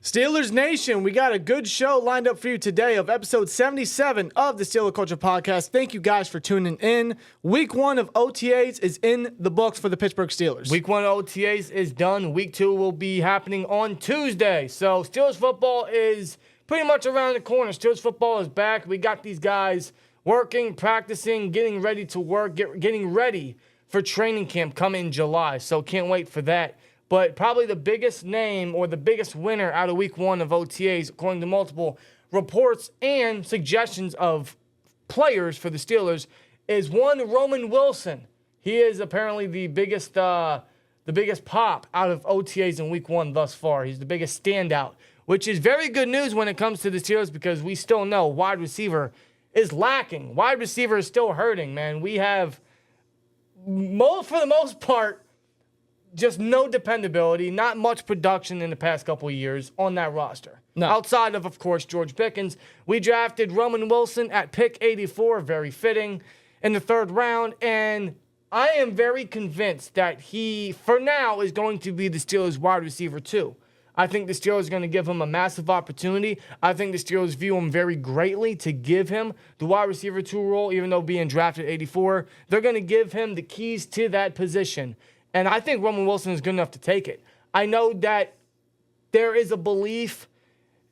Steelers Nation, we got a good show lined up for you today of episode 77 of the Steeler Culture Podcast. Thank you guys for tuning in. Week 1 of OTAs is in the books for the Pittsburgh Steelers. Week 1 of OTAs is done. Week 2 will be happening on Tuesday. So Steelers football is pretty much around the corner. Steelers football is back. We got these guys working, practicing, getting ready to work, getting ready for training camp coming in July. So can't wait for that. But probably the biggest name or the biggest winner out of week 1 of OTAs, according to multiple reports and suggestions of players for the Steelers, is one Roman Wilson. He is apparently the biggest pop out of OTAs in week 1 thus far. He's the biggest standout, which is very good news when it comes to the Steelers because we still know wide receiver is lacking. Wide receiver is still hurting, man. We have, for the most part, just no dependability, not much production in the past couple of years on that roster. No. Outside of course, George Pickens. We drafted Roman Wilson at pick 84, very fitting, in the 3rd round. And I am very convinced that he, for now, is going to be the Steelers wide receiver too. I think the Steelers are going to give him a massive opportunity. I think the Steelers view him very greatly to give him the wide receiver 2 role, even though being drafted 84. They're going to give him the keys to that position. And I think Roman Wilson is good enough to take it. I know that there is a belief,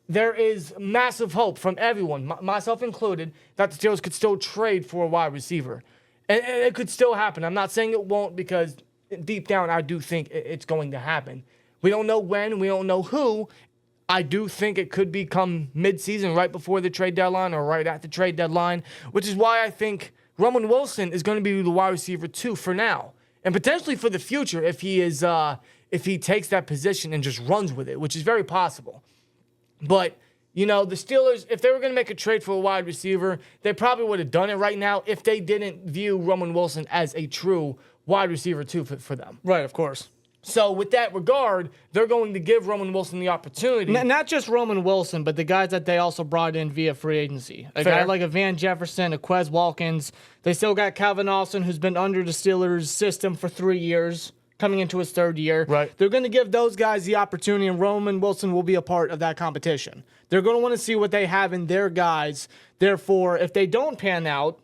there is massive hope from everyone, myself included, that the Steelers could still trade for a wide receiver. And it could still happen. I'm not saying it won't because deep down I do think it's going to happen. We don't know when, we don't know who. I do think it could become midseason, right before the trade deadline or right at the trade deadline, which is why I think Roman Wilson is going to be the wide receiver 2 for now. And potentially for the future if he takes that position and just runs with it, which is very possible. But, the Steelers, if they were going to make a trade for a wide receiver, they probably would have done it right now if they didn't view Roman Wilson as a true wide receiver too for them. Right, of course. So with that regard, they're going to give Roman Wilson the opportunity. Not just Roman Wilson, but the guys that they also brought in via free agency. A guy like a Van Jefferson, a Quez Watkins. They still got Calvin Austin, who's been under the Steelers system for 3 years, coming into his 3rd year. Right. They're going to give those guys the opportunity, and Roman Wilson will be a part of that competition. They're going to want to see what they have in their guys. Therefore, if they don't pan out,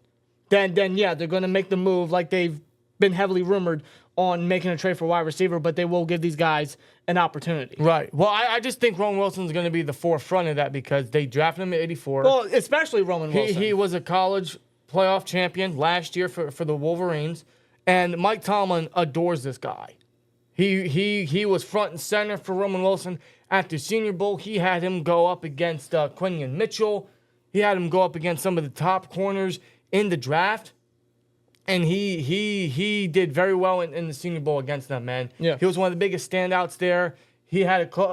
then yeah, they're going to make the move like they've been heavily rumored on making a trade for wide receiver, but they will give these guys an opportunity. Right. Well, I just think Roman Wilson's going to be the forefront of that because they drafted him at 84. Well, especially Roman Wilson. He was a college playoff champion last year for the Wolverines, and Mike Tomlin adores this guy. He was front and center for Roman Wilson at the Senior Bowl. He had him go up against Quinion Mitchell. He had him go up against some of the top corners in the draft. And he did very well in the Senior Bowl against them, man. Yeah. He was one of the biggest standouts there.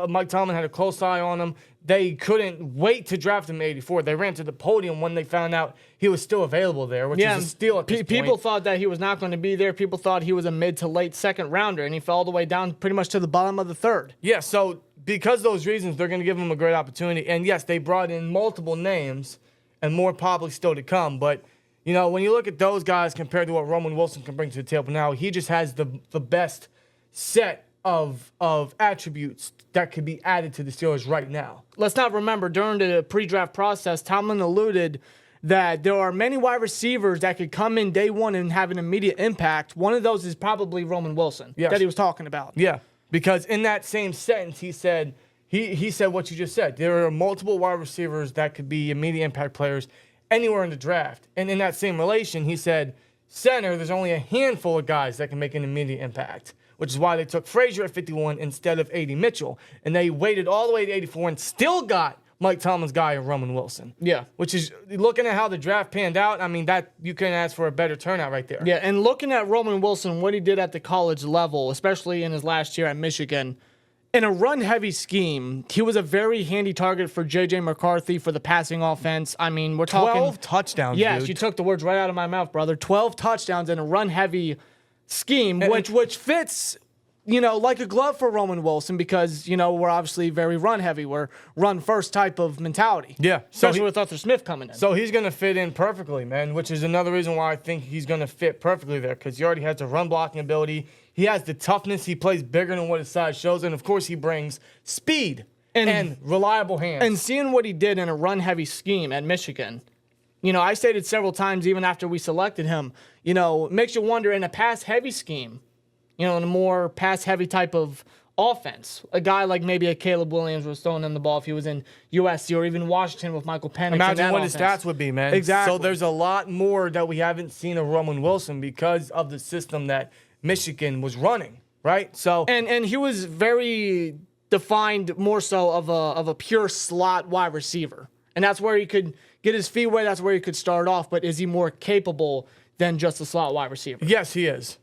Mike Tomlin had a close eye on him. They couldn't wait to draft him at 84. They ran to the podium when they found out he was still available there, which is a steal at this point. People thought that he was not going to be there. People thought he was a mid to late 2nd rounder, and he fell all the way down pretty much to the bottom of the 3rd. Yeah, so because of those reasons, they're going to give him a great opportunity. And yes, they brought in multiple names, and more probably still to come, but when you look at those guys compared to what Roman Wilson can bring to the table now, he just has the best set of attributes that could be added to the Steelers right now. Let's not remember, during the pre-draft process, Tomlin alluded that there are many wide receivers that could come in day 1 and have an immediate impact. One of those is probably Roman Wilson that he was talking about. Yeah, because in that same sentence, he said what you just said. There are multiple wide receivers that could be immediate impact players anywhere in the draft. And in that same relation, he said, center, there's only a handful of guys that can make an immediate impact, which is why they took Frazier at 51 instead of A.D. Mitchell. And they waited all the way to 84 and still got Mike Tomlin's guy in Roman Wilson. Yeah. Which is, looking at how the draft panned out, I mean, that you couldn't ask for a better turnout right there. Yeah, and looking at Roman Wilson, what he did at the college level, especially in his last year at Michigan, in a run-heavy scheme, he was a very handy target for J.J. McCarthy for the passing offense. I mean, we're talking 12 touchdowns, Yes, dude. you took the words right out of my mouth, brother. 12 touchdowns in a run-heavy scheme, which fits, like a glove for Roman Wilson because, we're obviously very run-heavy. We're run-first type of mentality. Yeah. Especially with Arthur Smith coming in. So he's going to fit in perfectly, man, which is another reason why I think he's going to fit perfectly there because he already has the run blocking ability. He has the toughness. He plays bigger than what his size shows. And, of course, he brings speed. and reliable hands. And seeing what he did in a run-heavy scheme at Michigan, I stated several times even after we selected him, it makes you wonder in a pass-heavy scheme, in a more pass-heavy type of offense, a guy like maybe a Caleb Williams was throwing him the ball if he was in USC or even Washington with Michael Penix. Imagine what his stats would be, man. Exactly. So there's a lot more that we haven't seen of Roman Wilson because of the system that Michigan was running, right? So and he was very defined more so of a pure slot wide receiver. And that's where he could get his feet wet. That's where he could start off. But is he more capable than just a slot wide receiver? Yes, he is.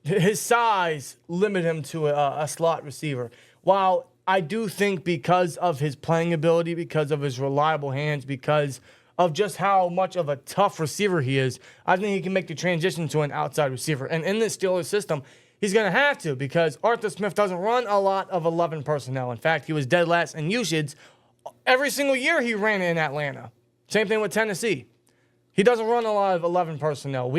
His size limit him to a slot receiver. While I do think because of his playing ability, because of his reliable hands, because of just how much of a tough receiver he is, I think he can make the transition to an outside receiver. And in this Steelers system, he's going to have to because Arthur Smith doesn't run a lot of 11 personnel. In fact, he was dead last in usage. Every single year he ran in Atlanta. Same thing with Tennessee. He doesn't run a lot of 11 personnel.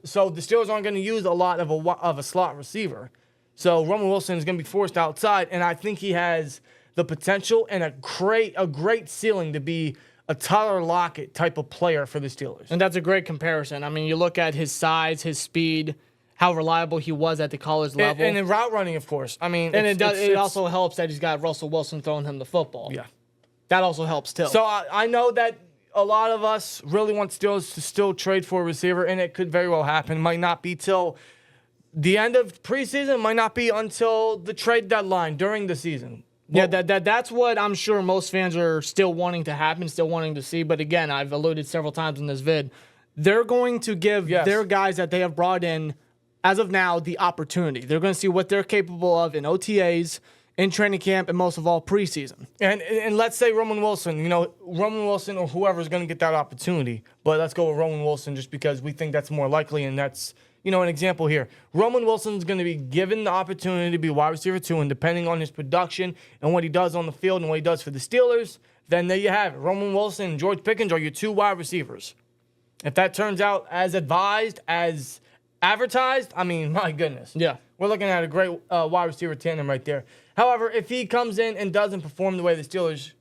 So the Steelers aren't going to use a lot of a slot receiver. So Roman Wilson is going to be forced outside, and I think he has the potential and a great ceiling to be a Tyler Lockett type of player for the Steelers. And that's a great comparison. I mean, you look at his size, his speed, how reliable he was at the college level. And in route running, of course. I mean, and it also helps that he's got Russell Wilson throwing him the football. Yeah. That also helps too. So I know that a lot of us really want Steelers to still trade for a receiver, and it could very well happen. Might not be till the end of preseason. Might not be until the trade deadline during the season. Yeah, that's what I'm sure most fans are still wanting to happen, still wanting to see. But again, I've alluded several times in this vid, they're going to give their guys that they have brought in, as of now, the opportunity. They're going to see what they're capable of in OTAs, in training camp, and most of all, preseason. And let's say Roman Wilson, Roman Wilson or whoever's going to get that opportunity. But let's go with Roman Wilson just because we think that's more likely, and that's, an example here. Roman Wilson's going to be given the opportunity to be wide receiver 2, and depending on his production and what he does on the field and what he does for the Steelers, then there you have it. Roman Wilson and George Pickens are your 2 wide receivers. If that turns out as advised, as advertised, I mean, my goodness. Yeah. We're looking at a great wide receiver tandem right there. However, if he comes in and doesn't perform the way the Steelers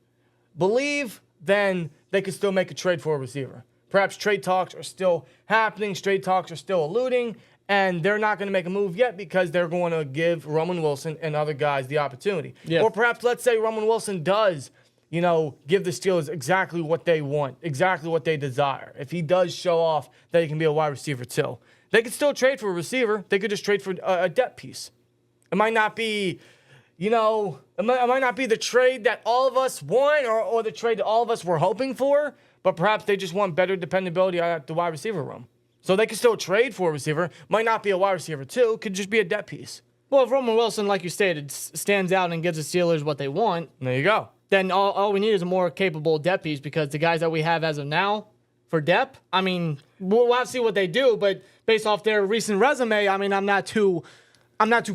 believe, then they could still make a trade for a receiver. Perhaps trade talks are still happening, trade talks are still alluding, and they're not going to make a move yet because they're going to give Roman Wilson and other guys the opportunity. Yeah. Or perhaps let's say Roman Wilson does, give the Steelers exactly what they want, exactly what they desire. If he does show off that he can be a wide receiver too. They could still trade for a receiver. They could just trade for a depth piece. It might not be, it might not be the trade that all of us want or the trade that all of us were hoping for, but perhaps they just want better dependability at the wide receiver room. So they could still trade for a receiver. Might not be a wide receiver too. Could just be a depth piece. Well, if Roman Wilson, like you stated, stands out and gives the Steelers what they want, There you go. then all we need is a more capable depth piece because the guys that we have as of now for depth, I mean, we'll have to see what they do, but based off their recent resume, I mean, I'm not too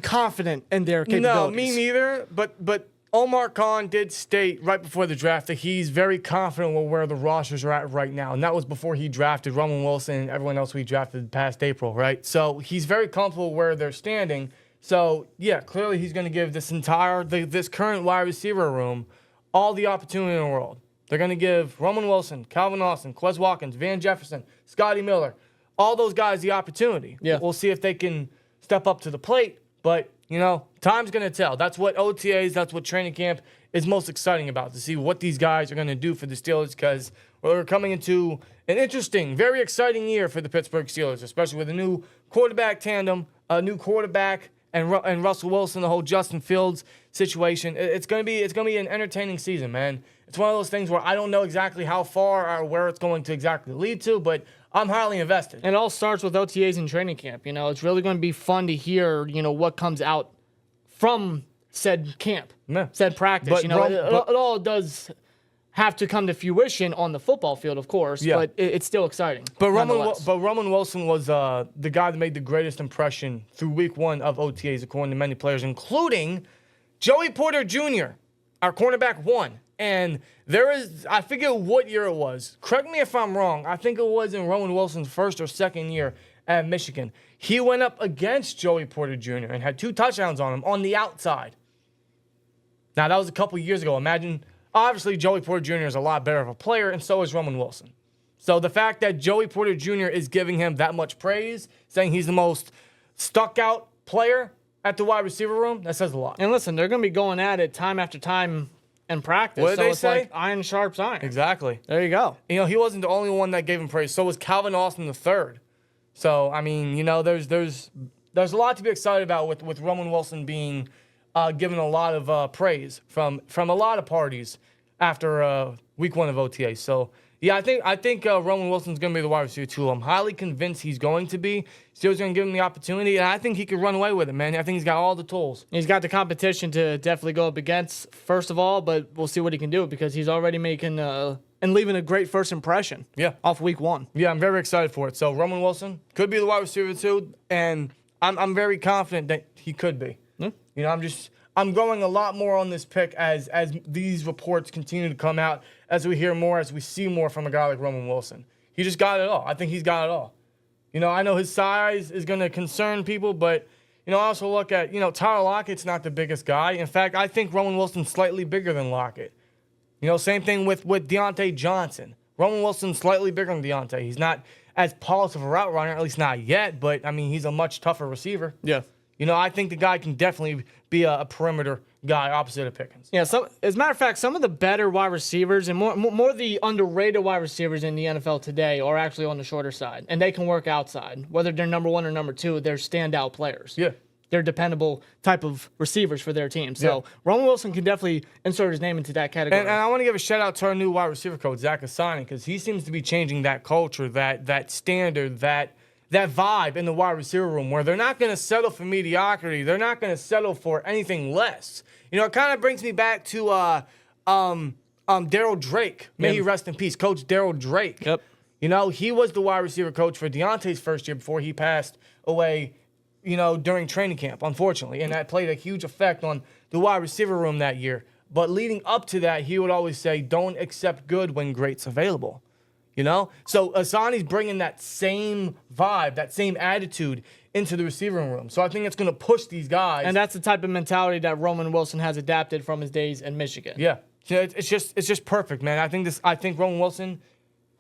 confident in their capabilities. No, me neither. But Omar Khan did state right before the draft that he's very confident with where the rosters are at right now, and that was before he drafted Roman Wilson and everyone else we drafted past April, right? So he's very comfortable where they're standing. So yeah, clearly he's going to give this current wide receiver room all the opportunity in the world. They're going to give Roman Wilson, Calvin Austin, Quez Watkins, Van Jefferson, Scotty Miller, all those guys the opportunity. Yeah. We'll see if they can step up to the plate, but time's going to tell. That's what OTAs, that's what training camp is most exciting about, to see what these guys are going to do for the Steelers, because we're coming into an interesting, very exciting year for the Pittsburgh Steelers, especially with a new quarterback tandem, a new quarterback, and Russell Wilson, the whole Justin Fields situation. It's going to be an entertaining season, man. It's one of those things where I don't know exactly how far or where it's going to exactly lead to, but I'm highly invested. And it all starts with OTAs and training camp. It's really going to be fun to hear, what comes out from said camp, said practice. It all does have to come to fruition on the football field, of course, but it's still exciting. But Roman Wilson was the guy that made the greatest impression through week 1 of OTAs, according to many players, including Joey Porter Jr., our cornerback 1. And I forget what year it was. Correct me if I'm wrong. I think it was in Roman Wilson's first or second year at Michigan. He went up against Joey Porter Jr. and had 2 touchdowns on him on the outside. Now, that was a couple years ago. Imagine, obviously, Joey Porter Jr. is a lot better of a player, and so is Roman Wilson. So the fact that Joey Porter Jr. is giving him that much praise, saying he's the most stuck-out player at the wide receiver room, that says a lot. And listen, they're going to be going at it time after time in practice. What did they it's say? like iron sharps iron. Exactly. There you go. You know, he wasn't the only one that gave him praise. So was Calvin Austin III. So, I mean, you know, there's a lot to be excited about with Roman Wilson being given a lot of praise from a lot of parties after week 1 of OTA. So, yeah, I think Roman Wilson's going to be the wide receiver 2. I'm highly convinced he's going to be. Steelers going to give him the opportunity, and I think he could run away with it, man. I think he's got all the tools. He's got the competition to definitely go up against, first of all, but we'll see what he can do because he's already making and leaving a great first impression off week 1. Yeah, I'm very excited for it. So, Roman Wilson could be the wide receiver 2, and I'm very confident that he could be. You know, I'm going a lot more on this pick as these reports continue to come out, as we hear more, as we see more from a guy like Roman Wilson. He just got it all. I think he's got it all. You know, I know his size is going to concern people, but, you know, I also look at, you know, Tyler Lockett's not the biggest guy. In fact, I think Roman Wilson's slightly bigger than Lockett. You know, same thing with Deontay Johnson. Roman Wilson's slightly bigger than Deontay. He's not as polished of a route runner, at least not yet, but, I mean, he's a much tougher receiver. Yeah. You know, I think the guy can definitely be a perimeter guy opposite of Pickens. Yeah, so as a matter of fact, some of the better wide receivers and more the underrated wide receivers in the NFL today are actually on the shorter side, and they can work outside. Whether they're number 1 or number 2, they're standout players. Yeah. They're dependable type of receivers for their team. So Roman Wilson can definitely insert his name into that category. And I want to give a shout-out to our new wide receiver coach, Zach Asani, because he seems to be changing that culture, that standard, that vibe in the wide receiver room where they're not going to settle for mediocrity. They're not going to settle for anything less. You know, it kind of brings me back to Darryl Drake. May he rest in peace. Coach Darryl Drake. Yep. You know, he was the wide receiver coach for Deontay's first year before he passed away, you know, during training camp, unfortunately. And that played a huge effect on the wide receiver room that year. But leading up to that, he would always say, don't accept good when great's available. You know? So Asani's bringing that same vibe, that same attitude into the receiving room. So I think it's going to push these guys. And that's the type of mentality that Roman Wilson has adapted from his days in Michigan. Yeah. It's just perfect, man. I think Roman Wilson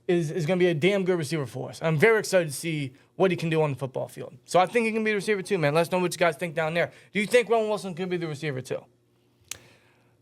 is going to be a damn good receiver for us. I'm very excited to see what he can do on the football field. So I think he can be the receiver too, man. Let us know what you guys think down there. Do you think Roman Wilson could be the receiver too?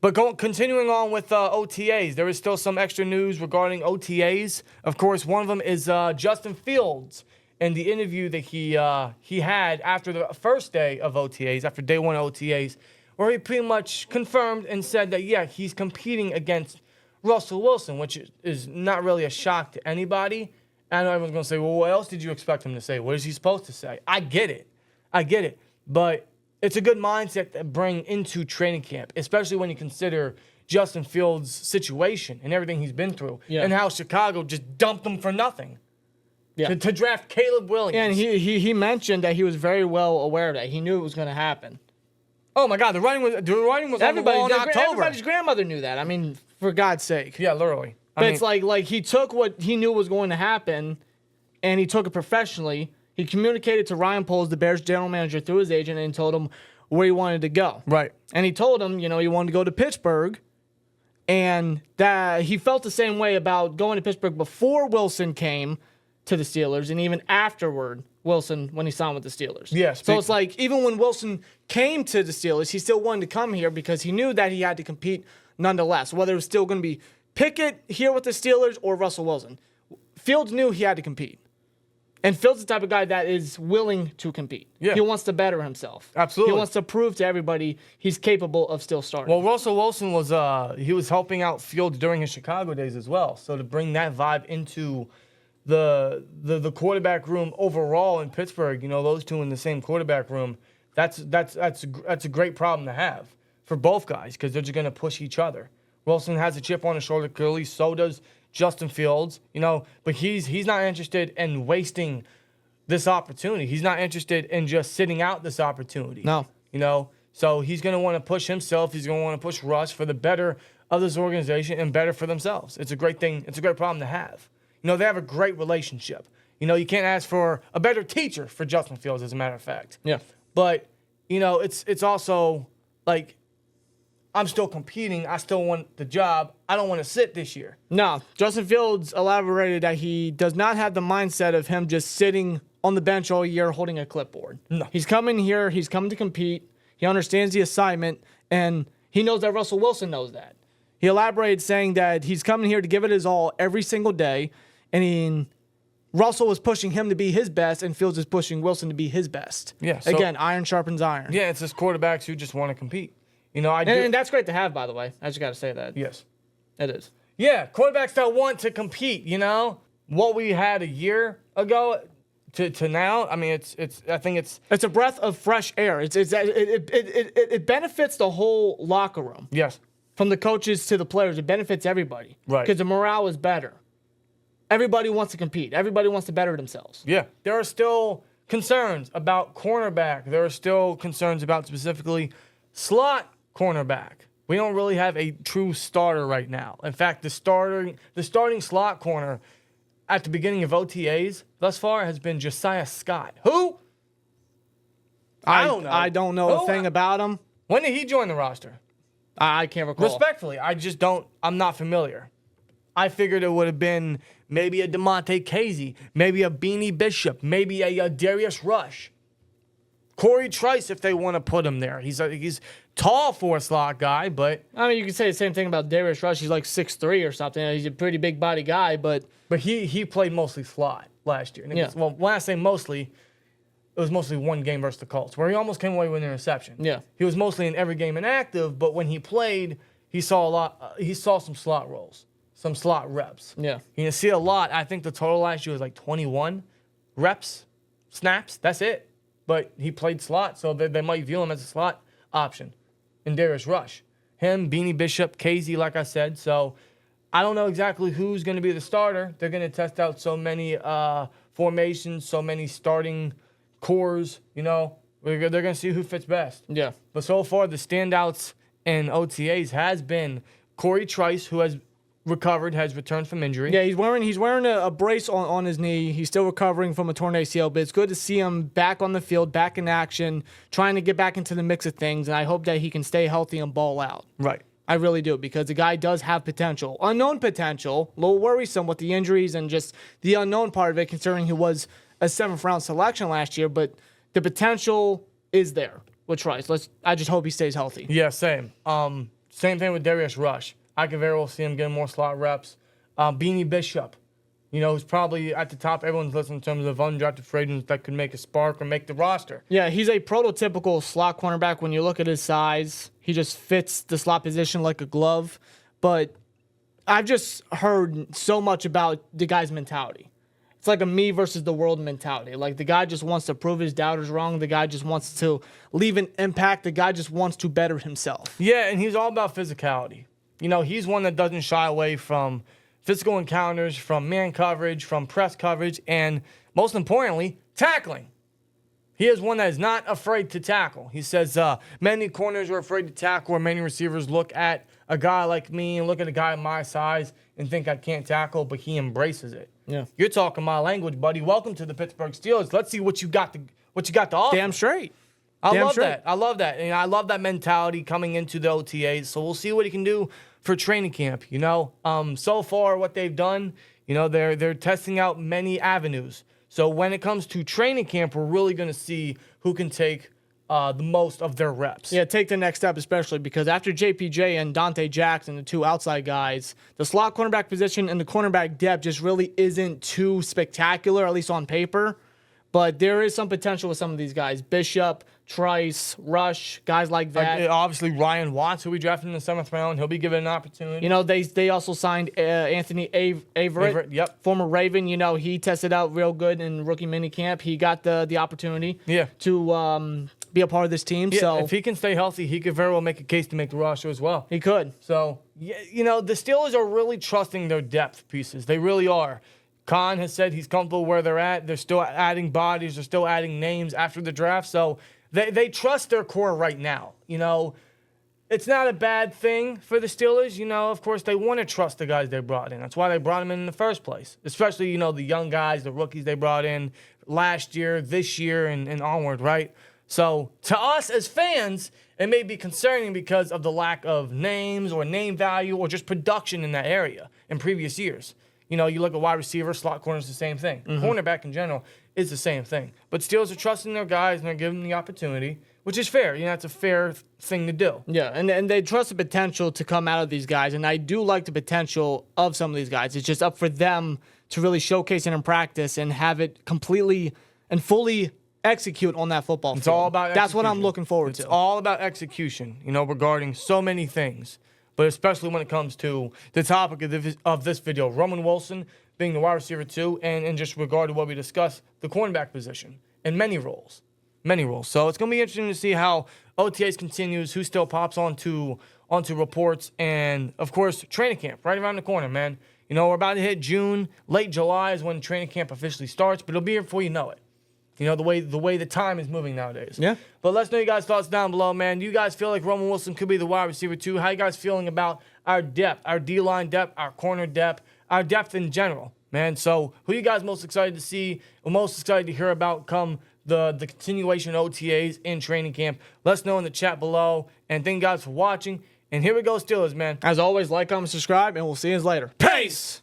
But continuing on with OTAs, there is still some extra news regarding OTAs. Of course, one of them is Justin Fields and the interview that he had after the first day of OTAs, after day 1 of OTAs, where he pretty much confirmed and said that, yeah, he's competing against Russell Wilson, which is not really a shock to anybody. I know everyone's going to say, well, what else did you expect him to say? What is he supposed to say? I get it. But it's a good mindset to bring into training camp, especially when you consider Justin Fields' situation and everything he's been through and how Chicago just dumped him for nothing to draft Caleb Williams. And he mentioned that he was very well aware of that. He knew it was going to happen. Oh, my God. The writing was on the wall in October. Everybody's grandmother knew that. I mean, for God's sake. Yeah, literally. But it's like he took what he knew was going to happen, and he took it professionally. He communicated to Ryan Poles, the Bears general manager, through his agent, and told him where he wanted to go. Right. And he told him, you know, he wanted to go to Pittsburgh, and that he felt the same way about going to Pittsburgh before Wilson came to the Steelers, and even afterward, Wilson, when he signed with the Steelers. Yes. So it's like, even when Wilson came to the Steelers, he still wanted to come here because he knew that he had to compete nonetheless, whether it was still going to be Pickett here with the Steelers or Russell Wilson. Fields knew he had to compete. And Fields is the type of guy that is willing to compete. Yeah. He wants to better himself. Absolutely. He wants to prove to everybody he's capable of still starting. Well, Russell Wilson was helping out Fields during his Chicago days as well. So to bring that vibe into the quarterback room overall in Pittsburgh, you know, those two in the same quarterback room, that's a great problem to have for both guys because they're just going to push each other. Wilson has a chip on his shoulder, clearly. So does Justin Fields, you know, but he's not interested in wasting this opportunity. He's not interested in just sitting out this opportunity. No. You know, so he's going to want to push himself. He's going to want to push Russ for the better of this organization and better for themselves. It's a great thing. It's a great problem to have. You know, they have a great relationship. You know, you can't ask for a better teacher for Justin Fields, as a matter of fact. Yeah. But, you know, it's also like I'm still competing. I still want the job. I don't want to sit this year. No, Justin Fields elaborated that he does not have the mindset of him just sitting on the bench all year holding a clipboard. No. He's coming here. He's coming to compete. He understands the assignment, and he knows that Russell Wilson knows that. He elaborated saying that he's coming here to give it his all every single day, and Russell was pushing him to be his best, and Fields is pushing Wilson to be his best. Yeah. So, Again, iron sharpens iron. Yeah, it's just quarterbacks who just want to compete. You know, And that's great to have, by the way. I just got to say that. Yes. It is. Yeah, quarterbacks that want to compete, you know? What we had a year ago to now, I mean, I think it's a breath of fresh air. It benefits the whole locker room. Yes. From the coaches to the players, it benefits everybody. Right. Because the morale is better. Everybody wants to compete. Everybody wants to better themselves. Yeah. There are still concerns about cornerback. There are still concerns about specifically slot cornerback. We don't really have a true starter right now. In fact, the starting slot corner at the beginning of OTAs thus far has been Josiah Scott. Who? I don't know. I don't know a thing about him. When did he join the roster? I can't recall. Respectfully, I'm not familiar. I figured it would have been maybe a DeMonte Casey, maybe a Beanie Bishop, maybe a Darius Rush. Corey Trice, if they want to put him there. He's tall for a slot guy, but... I mean, you could say the same thing about Darius Rush. He's like 6'3" or something. He's a pretty big body guy, but... But he played mostly slot last year. And well, when I say mostly, it was mostly one game versus the Colts, where he almost came away with an interception. Yeah. He was mostly in every game inactive, but when he played, he saw some slot roles, some slot reps. Yeah. You see a lot. I think the total last year was like 21 reps, snaps. That's it. But he played slot, so they might view him as a slot option. And Darius Rush. Him, Beanie Bishop, Casey, like I said. So I don't know exactly who's going to be the starter. They're going to test out so many formations, so many starting cores. You know, they're going to see who fits best. Yeah. But so far, the standouts in OTAs has been Corey Trice, who has recovered, has returned from injury. Yeah, he's wearing a brace on his knee. He's still recovering from a torn ACL, but it's good to see him back on the field, back in action, trying to get back into the mix of things, and I hope that he can stay healthy and ball out. Right. I really do, because the guy does have potential. Unknown potential, a little worrisome with the injuries and just the unknown part of it, considering he was a 7th-round selection last year, but the potential is there with Trice. I just hope he stays healthy. Yeah, same. Same thing with Darius Rush. I could very well see him getting more slot reps. Beanie Bishop, you know, who's probably at the top of everyone's list in terms of undrafted free agents that could make a spark or make the roster. Yeah, he's a prototypical slot cornerback. When you look at his size, he just fits the slot position like a glove. But I've just heard so much about the guy's mentality. It's like a me versus the world mentality. Like, the guy just wants to prove his doubters wrong. The guy just wants to leave an impact. The guy just wants to better himself. Yeah, and he's all about physicality. You know, he's one that doesn't shy away from physical encounters, from man coverage, from press coverage, and most importantly, tackling. He is one that is not afraid to tackle. He says many corners are afraid to tackle, or many receivers look at a guy like me and look at a guy my size and think I can't tackle, but he embraces it. Yeah. You're talking my language, buddy. Welcome to the Pittsburgh Steelers. Let's see what you got to offer. Damn straight. I love that. I love that. And I love that mentality coming into the OTAs. So we'll see what he can do for training camp. You know, so far what they've done, you know, they're testing out many avenues. So when it comes to training camp, we're really going to see who can take the most of their reps. Yeah, take the next step, especially because after JPJ and Dante Jackson, the two outside guys, the slot cornerback position and the cornerback depth just really isn't too spectacular, at least on paper. But there is some potential with some of these guys. Bishop, Trice, Rush, guys like that. Obviously, Ryan Watts, who we drafted in the 7th round, he'll be given an opportunity. You know, they also signed Anthony Averett, yep. Former Raven. You know, he tested out real good in rookie minicamp. He got the opportunity to be a part of this team. Yeah, so if he can stay healthy, he could very well make a case to make the roster as well. He could. So, you know, the Steelers are really trusting their depth pieces. They really are. Khan has said he's comfortable where they're at. They're still adding bodies. They're still adding names after the draft. So they trust their core right now. You know, it's not a bad thing for the Steelers. You know, of course, they want to trust the guys they brought in. That's why they brought them in the first place. Especially, you know, the young guys, the rookies they brought in last year, this year, and onward, right? So to us as fans, it may be concerning because of the lack of names or name value or just production in that area in previous years. You know, you look at wide receiver, slot corner is the same thing. Cornerback in general is the same thing. But Steelers are trusting their guys and they're giving them the opportunity, which is fair. You know, it's a fair thing to do. Yeah, and they trust the potential to come out of these guys, and I do like the potential of some of these guys. It's just up for them to really showcase it in practice and have it completely and fully execute on that football field. It's all about execution. That's what I'm looking forward to. It's all about execution, you know, regarding so many things. But especially when it comes to the topic of this video, Roman Wilson being the wide receiver 2, and just regarding what we discussed, the cornerback position in many roles. Many roles. So it's going to be interesting to see how OTAs continues, who still pops onto reports, and, of course, training camp right around the corner, man. You know, we're about to hit June. Late July is when training camp officially starts, but it'll be here before you know it. You know, the way the time is moving nowadays. Yeah. But let's know your guys' thoughts down below, man. Do you guys feel like Roman Wilson could be the wide receiver 2? How you guys feeling about our depth, our D-line depth, our corner depth, our depth in general, man? So who you guys most excited to see or most excited to hear about come the continuation OTAs in training camp? Let us know in the chat below. And thank you guys for watching. And here we go, Steelers, man. As always, like, comment, subscribe, and we'll see you later. Peace!